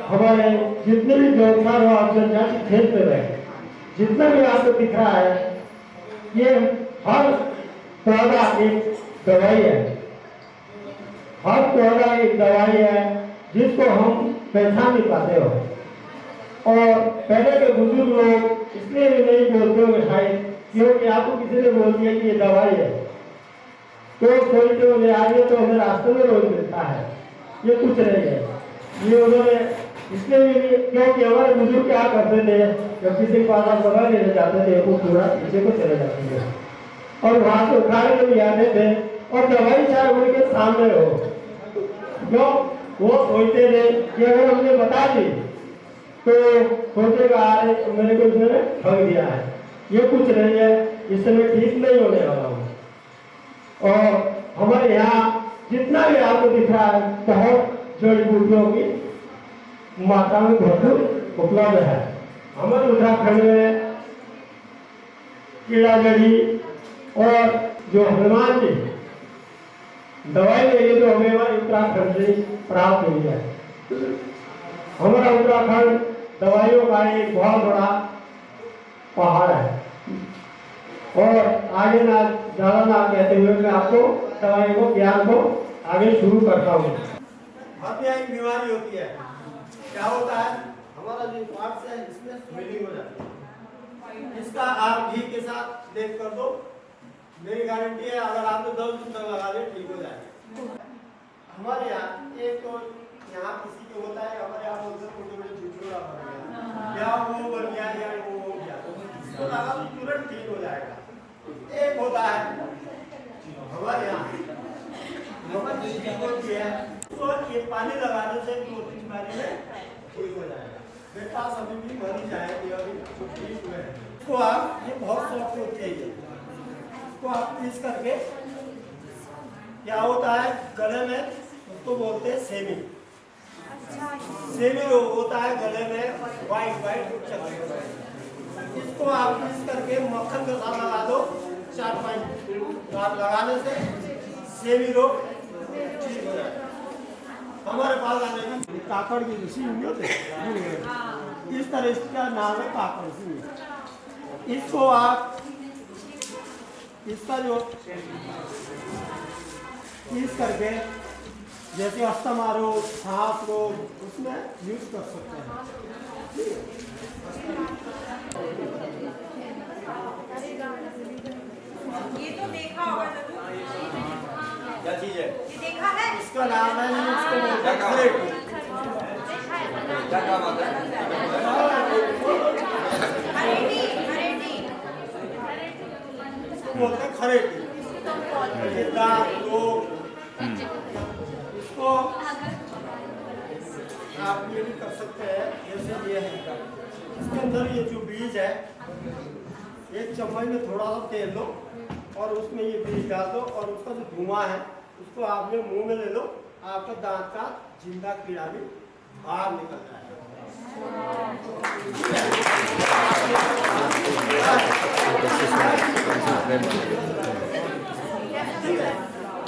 हमारे जितने भी व्यवसाय हो आप जनजाति क्षेत्र में जितना भी आपको दिख रहा है ये हर पौधा एक दवाई है। हर पौधा एक दवाई है जिसको हम पहचान नहीं पाते हो। और पहले के बुजुर्ग लोग इसलिए भी नहीं बोलते हो शायद क्योंकि आपको किसी ने बोल दिया कि ये दवाई है तो सोचते हो ले आइए तो हमें रास्ते में रोज मिलता है। ये कुछ नहीं है। ये उन्होंने इसलिए भी क्योंकि हमारे बुजुर्ग क्या करते थे जब किसी के पास आप दवा लेने जाते थे वो पूरा पीछे को चले जाते थे और वहां से उठा के भी आते थे और दवाई चाहे उनके सामने हो क्यों वो सोचते थे कि अगर हमने बता दी तो सोचेगा अरे मेरे को इसने ठग दिया है। ये कुछ नहीं है। इस समय ठीक नहीं होने वाला हूँ। और हमारे यहाँ जितना भी आपको दिख रहा है बहुत जड़ी बूटियों की मात्रा में भरपूर उपलब्ध है। हमारे उत्तराखंड में कीड़ा जड़ी और जो हनुमान जी दवाई लेंगे तो हमें हमारे उत्तराखंड से प्राप्त हुई है। हमारा उत्तराखंड दवाइयों का एक बहुत बड़ा पहाड़ है। और आगे ना ज्यादा ना कहते हुए मैं आपको दवाई को ज्ञान को आगे शुरू करता हूँ। एक बीमारी होती है क्या होता है हमारा जो पार्ट्स है इसमें स्वेलिंग हो जाती है। इसका आप घी के साथ लेप कर दो मेरी गारंटी है अगर आपने 10 दिन तक लगा ले ठीक हो जाएगा। हमारे यहाँ एक तो यहाँ किसी को होता है हमारे यहाँ छोटे झुझुरा बन गया या वो बन गया या वो हो गया तो लगा तो तुरंत ठीक हो जाएगा। एक होता है हमारे यहाँ तो ये पानी लगाने से 2-3 बारी में ठीक हो जाएगा। मेरे पास अभी भी मरी जाएगी अभी ठीक हुए हैं। इसको आप ये बहुत सॉफ्ट होती है इसको आप पीस करके क्या होता है गले में उसको बोलते हैं सेमी। सेमी रोग होता है गले में वाइट चक्कर। इसको आप पीस करके मक्खन के साथ लगा दो 4-5 बार लगाने से सेमी रोग ठीक हो जाएगा। हमारे पास आने की काकड़ की ऋषि होते इस तरह इसका नाम है काकड़ ऋषि। इसको आप इसका जो पीस करके जैसे अस्थमा रोग सांस रोग उसमें यूज कर सकते हैं। ये तो देखा होगा क्या चीज है ये देखा है इसका नाम है इसको क्या काम आता है बोलते हैं खरेटी। ये दांत रोग इसको आप ये भी कर सकते हैं जैसे ये है इसके अंदर ये जो बीज है एक चम्मच में थोड़ा सा तेल लो और उसमें ये बीज डाल दो और उसका जो धुआं है उसको आपने मुंह में ले लो आपका दांत का जिंदा कीड़ा भी बाहर निकल जाएगा।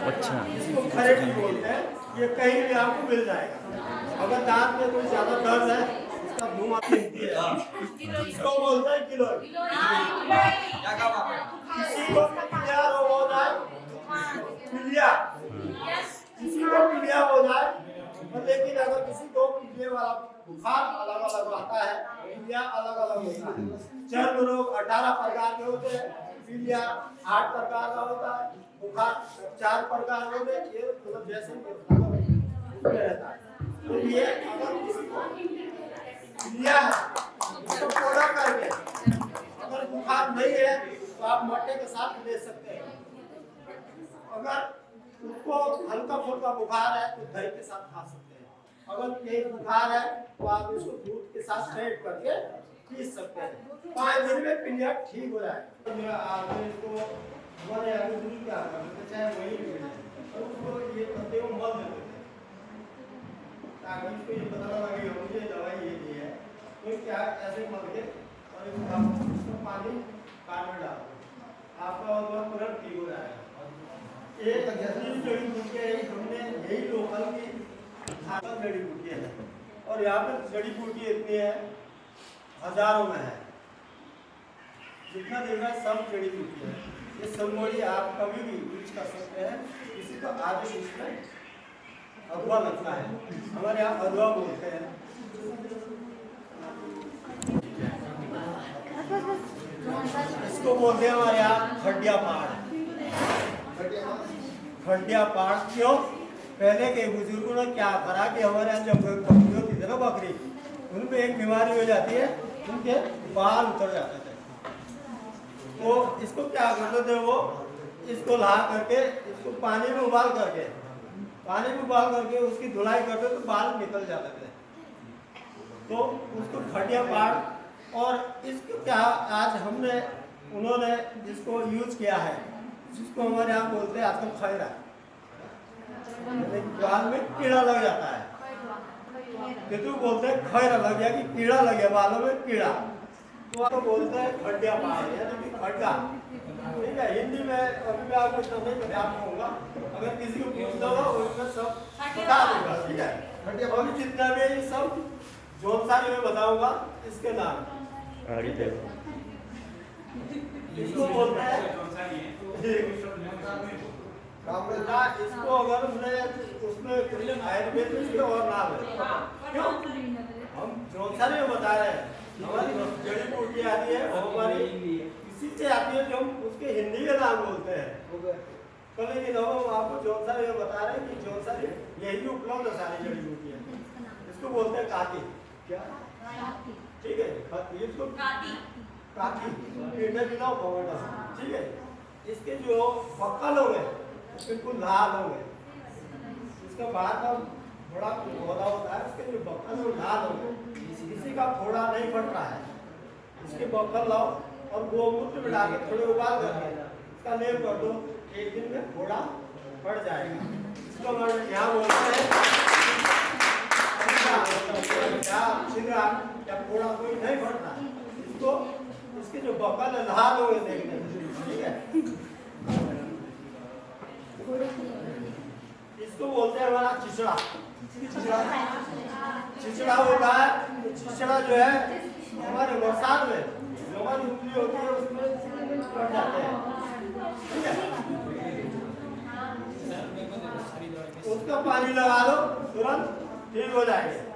अच्छा इसको खरेटी बोलते हैं। ये कहीं भी आपको मिल जाएगा। अगर दांत में कोई ज्यादा दर्द है इसका धुआं इसको बोलते हैं किलो। क्या काम आता है किसी को पीलिया रोग हो जाए पीलिया किसी को पीलिया हो जाए लेकिन अगर किसी को पीलिया वाला बुखार अलग अलग आता है पीलिया अलग अलग होता है। चर्म रोग 18 प्रकार के होते हैं। पीलिया 8 प्रकार का होता है। बुखार 4 प्रकार के होते हैं। ये मतलब जैसे रहता है तो ये अगर किसी को पीलिया है उसको पोड़ा करके अगर बुखार नहीं है तो आप मट्टे के साथ ले सकते हैं। अगर उसको हल्का फुल्का बुखार है तो दही के साथ खा सकते हैं। अगर तेज बुखार है तो आप इसको दूध के साथ फेंट करके पी सकते हैं। 5 दिन में पीलिया ठीक हो जाएगा। आपने इसको हमारे यहाँ दूध क्या करते चाहे वही भी और उसको ये पत्ते को मल देते हैं ताकि इसको ये पता ना लगे मुझे दवाई ये दी है तो क्या ऐसे मल के और इसको पानी कान में डाल आपका तुरंत ठीक हो जाएगा। एक जड़ी बूटियाँ हमने यही लोकल की जड़ी बूटियाँ है और यहाँ पे जड़ी बूटी इतनी है, हजारों में है, जितना देख रहा है सब जड़ी बूटी है। ये समोड़ी आप कभी भी यूज कर सकते हैं। किसी को आदत इसमें अधवा लगता है, हमारे यहाँ अधवा बोलते हैं। इसको बोलते हैं हमारे यहाँ खड्डिया पहाड़। खड्डिया पहाड़ क्यों? पहले के बुजुर्गों ने क्या करा कि हमारे यहाँ जब बकरी होती थी ना, बकरी, उनमें एक बीमारी हो जाती है, उनके बाल उतर जाते थे। तो इसको क्या करते थे वो, इसको ला करके इसको पानी में उबाल करके उसकी धुलाई करते तो बाल निकल जाते थे। तो उसको खड्डिया पहाड़, और इसको क्या आज उन्होंने इसको यूज किया है, जिसको हमारे यहाँ बोलते हैं आजकल खैरा। बाल में कीड़ा लग जाता है, तो बोलते हैं खैरा लग गया, कि कीड़ा लग गया बालों में कीड़ा, तो आपको बोलते हैं खड्डिया पहाड़, यानी कि खड्डा। ठीक है, हिंदी में अभी मैं आपको नहीं बता पाऊंगा, अगर किसी को पूछ दो उसमें सब बता दूंगा। ठीक है, अभी जितना भी सब जोत सारी में बताऊंगा इसके नाम। इसको बोलते हैं इसको, अगर उसमें आयुर्वेद में और नाम है, क्यों हम जोत सारी में बता रहे हैं। हमारी जड़ी बूटी आती है, वो हमारी इसी से आती है, जो हम उसके हिंदी के नाम बोलते हैं। तो लेकिन हम आपको जोत सारी में बता रहे हैं कि जोत सारी यही उपलब्ध सारी जड़ी बूटी है। इसको बोलते हैं काती। क्या? ठीक है, इसको काती, ठीक है। इसके जो पक्कल होंगे बिल्कुल लाल होंगे, इसका बाहर का थोड़ा पौधा होता है, इसके जो बक्कल वो लाल होंगे, किसी का फोड़ा नहीं फट रहा है। इसके बक्कल लाओ और गोमूत्र में डाल के थोड़े उबाल करके इसका लेप कर दो, एक दिन में फोड़ा फट जाएगा। इसको यहाँ बोलते हैं या फोड़ा कोई नहीं फट रहा, इसको इसके जो बक्कल है लाल होंगे देखने में। ठीक है, इसको बोलते हैं हमारा चिचड़ा। चिचड़ा होता है, चिचड़ा जो है हमारे बरसात में जो हमारी उंगली होती है उसमें कट जाते हैं। ठीक है, उसका पानी लगा दो, तुरंत ठीक हो जाएगा।